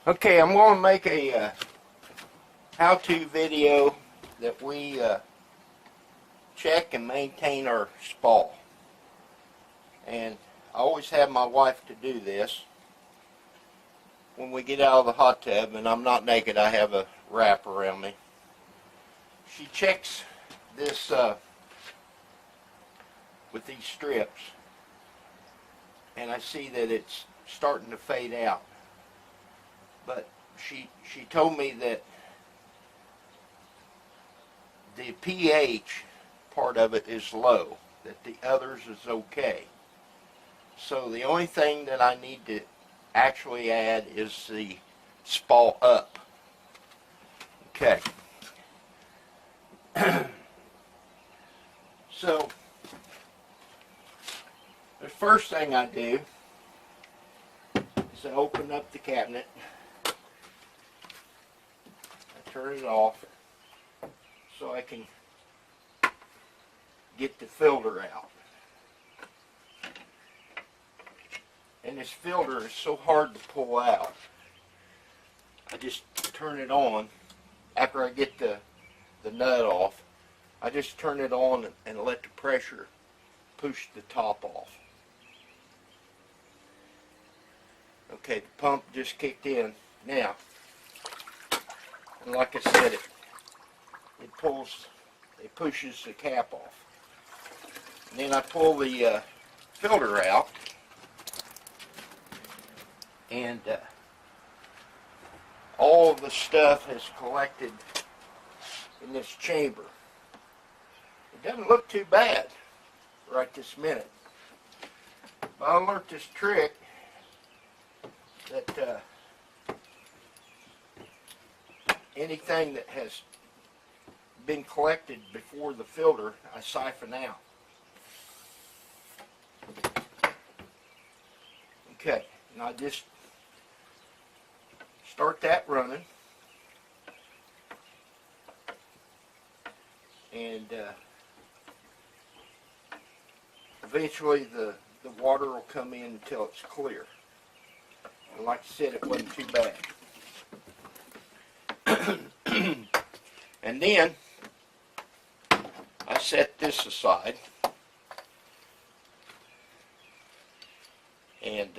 Okay, I'm going to make a how-to video that we check and maintain our spa. And I always have my wife to do this. When we get out of the hot tub, and I'm not naked, I have a wrap around me. She checks this with these strips, and I see that it's starting to fade out. But she told me that the pH part of it is low, that the others is okay. So the only thing that I need to actually add is the spa up. Okay. So the first thing I do is I open up the cabinet. Turn it off so I can get the filter out. And this filter is so hard to pull out. I just turn it on after I get the nut off. I just turn it on and let the pressure push the top off. Okay, the pump just kicked in. Now, and like I said, it pushes the cap off. And then I pull the filter out, and all of the stuff has collected in this chamber. It doesn't look too bad right this minute. But I learned this trick that anything that has been collected before the filter, I siphon out. Okay, now I just start that running, and eventually the water will come in until it's clear. And like I said, it wasn't too bad. And then I set this aside, and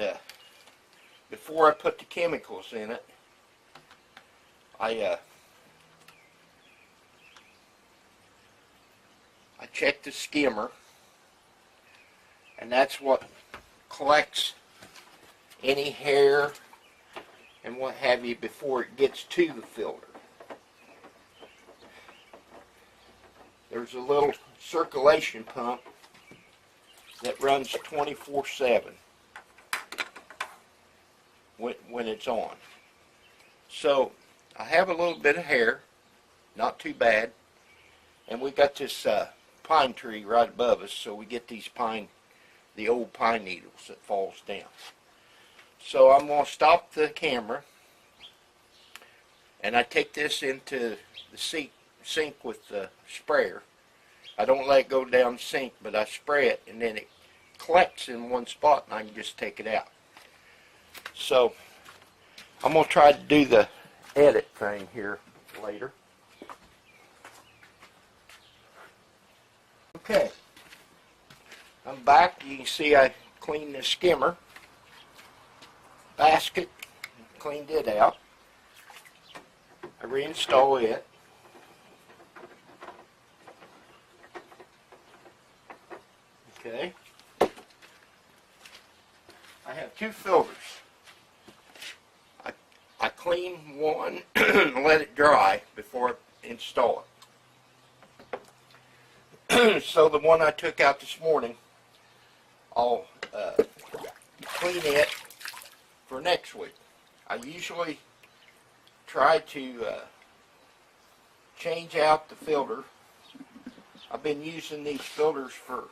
before I put the chemicals in it, I check the skimmer, and that's what collects any hair and what have you before it gets to the filter. There's a little circulation pump that runs 24/7 when it's on. So I have a little bit of hair, not too bad, and we got this pine tree right above us, so we get the old pine needles that falls down. So I'm going to stop the camera, and I take this into the sink with the sprayer. I don't let it go down the sink, but I spray it, and then it collects in one spot, and I can just take it out. So I'm going to try to do the edit thing here later. Okay, I'm back. You can see I cleaned the skimmer basket, cleaned it out. I reinstall it. Okay. I have two filters. I clean one and let it dry before I install it. So the one I took out this morning, I'll clean it for next week. I usually try to change out the filter. I've been using these filters for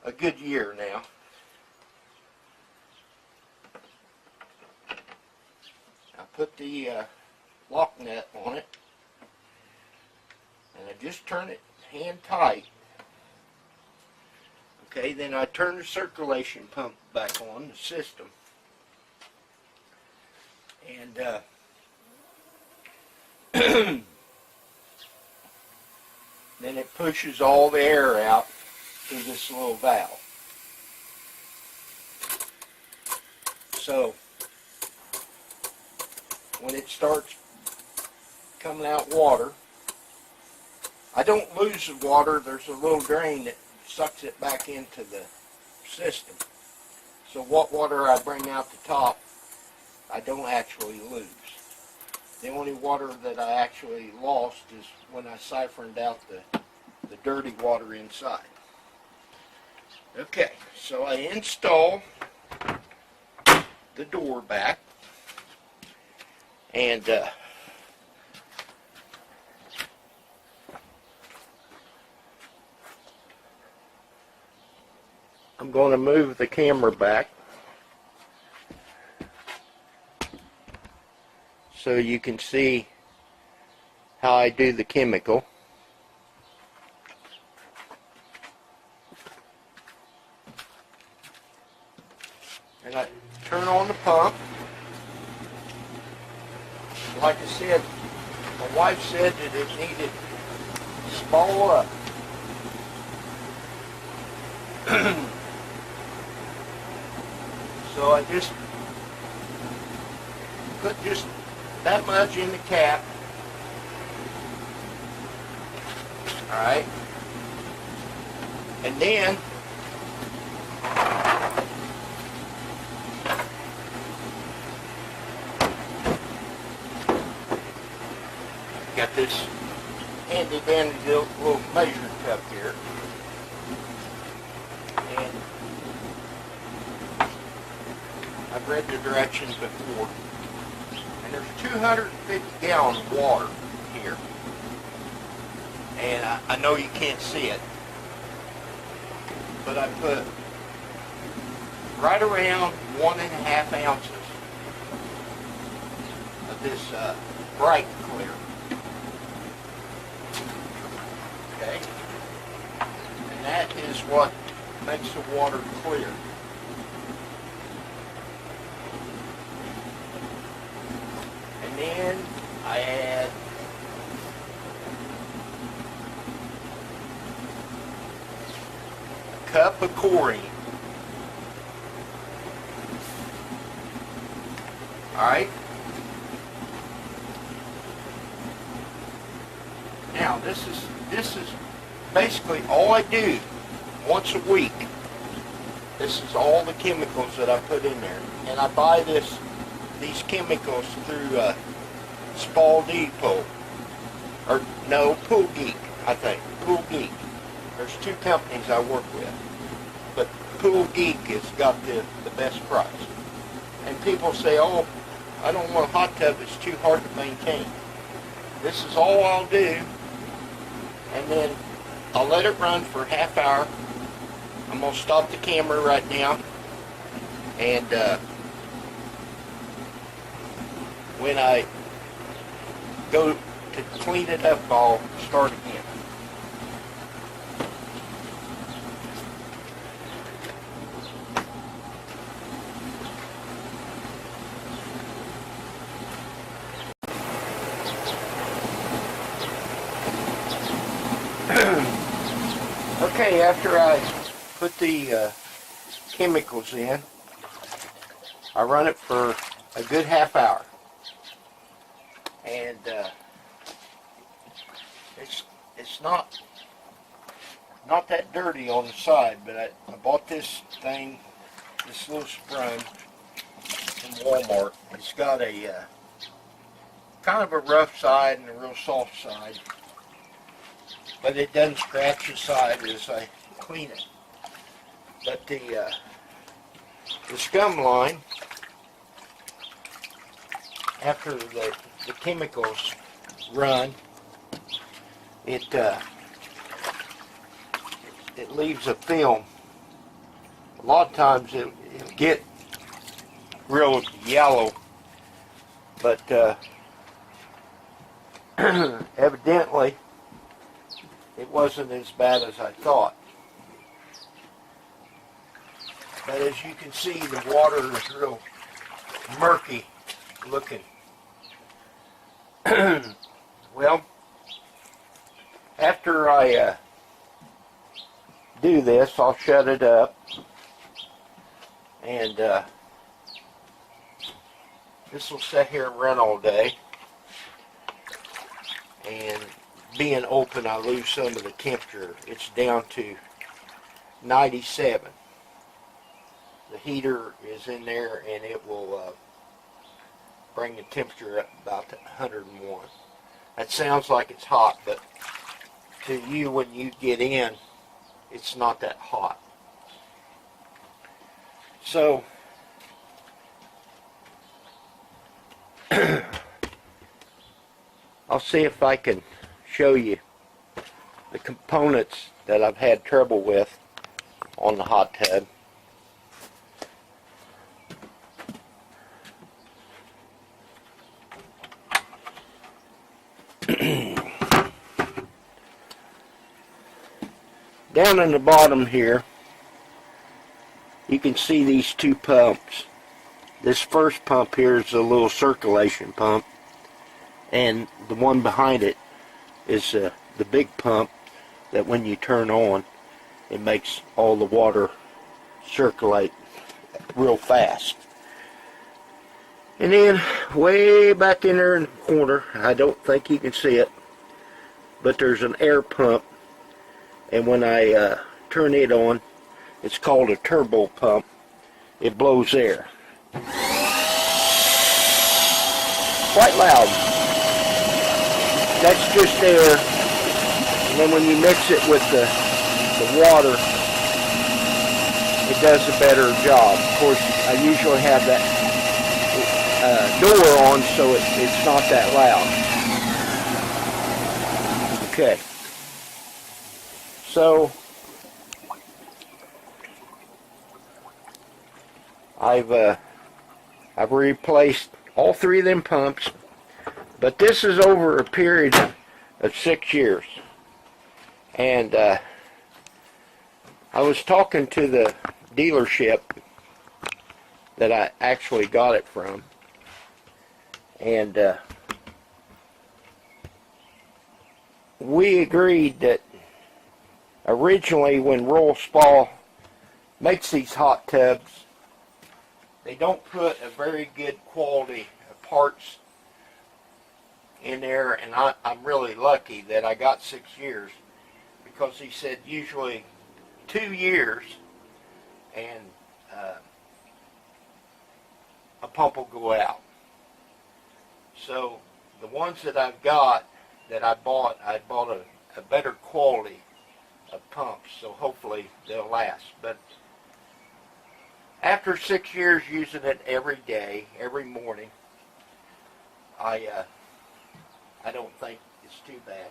a good year now. I put the lock nut on it, and I just turn it hand tight. Okay, then I turn the circulation pump back on the system, And then it pushes all the air out through this little valve. So when it starts coming out water, I don't lose the water. There's a little drain that sucks it back into the system. So what water I bring out the top, I don't actually lose. The only water that I actually lost is when I siphoned out the dirty water inside. Okay, so I install the door back, and I'm going to move the camera back so you can see how I do the chemical. And I turn on the pump. Like I said, my wife said that it needed to small up. So I just put just that much in the cap. Alright. And then got this handy dandy little measuring cup here. And I've read the directions before. And there's 250 gallons of water here. And I know you can't see it, but I put right around 1.5 ounces of this bright clear. Okay? And that is what makes the water clear. And then I add a cup of chlorine. Alright? Now this is basically all I do once a week. This is all the chemicals that I put in there. And I buy these chemicals through Spall Depot. Or no, Pool Geek, I think. Pool Geek. There's two companies I work with. But Pool Geek has got the best price. And people say, oh, I don't want a hot tub, it's too hard to maintain. This is all I'll do. And then I'll let it run for a half hour. I'm going to stop the camera right now. And when I go to clean it up, I'll start again. Okay, after I put the chemicals in, I run it for a good half hour. And it's not that dirty on the side, but I bought this thing, this little sprung from Walmart. It's got a kind of a rough side and a real soft side, but it doesn't scratch the side as I clean it. But the scum line, after the chemicals run, it leaves a film. A lot of times it'll get real yellow, but evidently it wasn't as bad as I thought. But as you can see, the water is real murky looking. Well, after I do this, I'll shut it up, and this will sit here and run all day. And being open, I lose some of the temperature. It's down to 97. The heater is in there, and it will bring the temperature up about 101. That sounds like it's hot, but to you, when you get in, it's not that hot. So I'll see if I can show you the components that I've had trouble with on the hot tub. Down in the bottom here, you can see these two pumps. This first pump here is a little circulation pump, and the one behind it is the big pump that when you turn on, it makes all the water circulate real fast. And then way back in there in the corner, I don't think you can see it, but there's an air pump, and when I turn it on, it's called a turbo pump. It blows air. Quite loud. That's just air, and then when you mix it with the water, it does a better job. Of course, I usually have that door on, so it's not that loud. Okay. So I've replaced all three of them pumps, but this is over a period of 6 years. And I was talking to the dealership that I actually got it from, and we agreed that originally when Royal Spa makes these hot tubs, they don't put a very good quality of parts in there, and I'm really lucky that I got 6 years, because he said usually 2 years and a pump will go out. So the ones that I've got, that I bought a better quality of pumps, so hopefully they'll last. But after 6 years using it every day, every morning, I don't think it's too bad.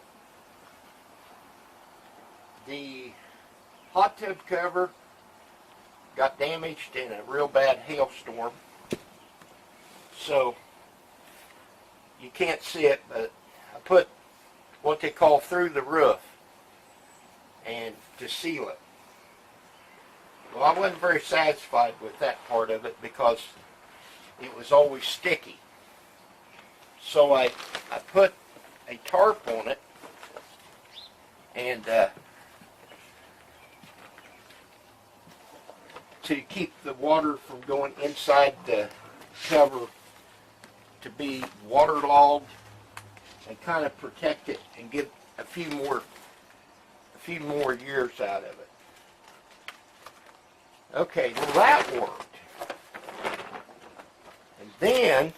The hot tub cover got damaged in a real bad hailstorm, so you can't see it, but I put what they call through the roof and to seal it. Well, I wasn't very satisfied with that part of it because it was always sticky. So I put a tarp on it, and to keep the water from going inside the cover, to be waterlogged and kind of protect it and get a few more years out of it. Okay, well that worked. And then,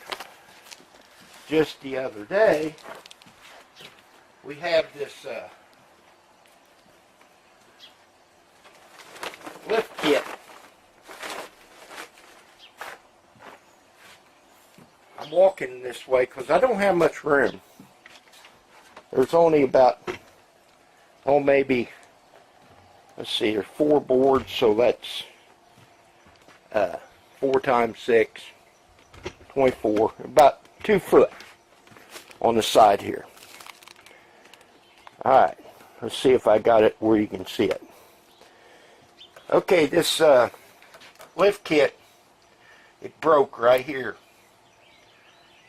just the other day, we have this lift kit. I'm walking this way because I don't have much room. There's only about, maybe, let's see, there's 4 boards, so that's 4 times 6, 24, about 2 foot on the side here. Alright, let's see if I got it where you can see it. Okay, this lift kit, it broke right here.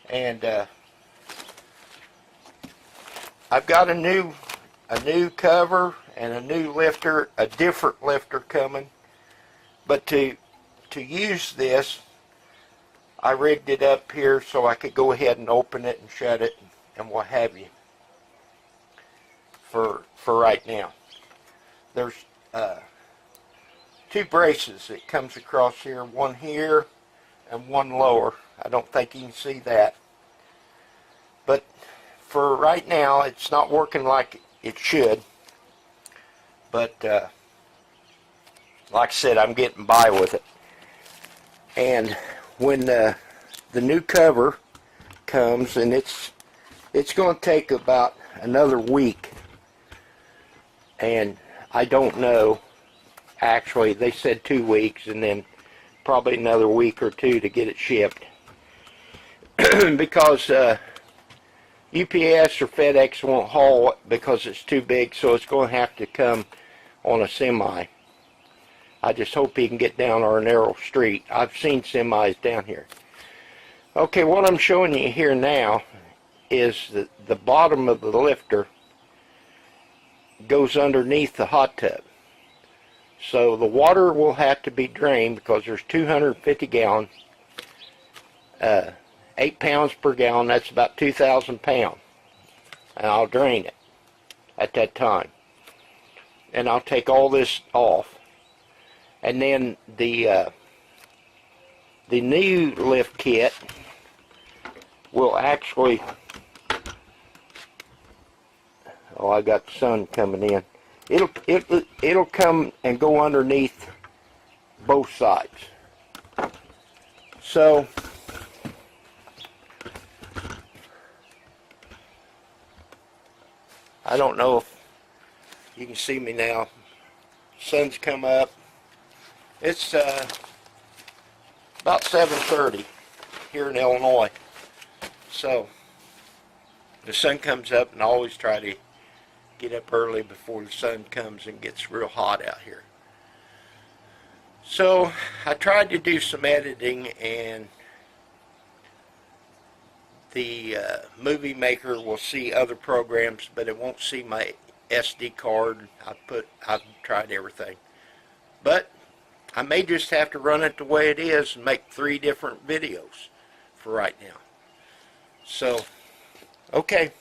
And I've got a new cover and a new lifter, a different lifter coming. But to use this, I rigged it up here so I could go ahead and open it and shut it and what have you for right now. There's two braces that comes across here, one here and one lower. I don't think you can see that. But for right now, it's not working like it should. But like I said, I'm getting by with it. And when the new cover comes, and it's going to take about another week, and I don't know, actually they said 2 weeks, and then probably another week or two to get it shipped. Because UPS or FedEx won't haul it because it's too big, so it's going to have to come on a semi. I just hope he can get down our narrow street. I've seen semis down here. Okay, what I'm showing you here now is the bottom of the lifter goes underneath the hot tub. So the water will have to be drained because there's 250 gallons, 8 pounds per gallon, that's about 2,000 pounds. And I'll drain it at that time. And I'll take all this off. And then the new lift kit will actually, oh, I got the sun coming in. It'll come and go underneath both sides. So I don't know if you can see me now. Sun's come up. It's about 7:30 here in Illinois. So the sun comes up, and I always try to get up early before the sun comes and gets real hot out here. So I tried to do some editing, and the movie maker will see other programs, but it won't see my SD card. I've tried everything. But I may just have to run it the way it is and make 3 different videos for right now. So, okay.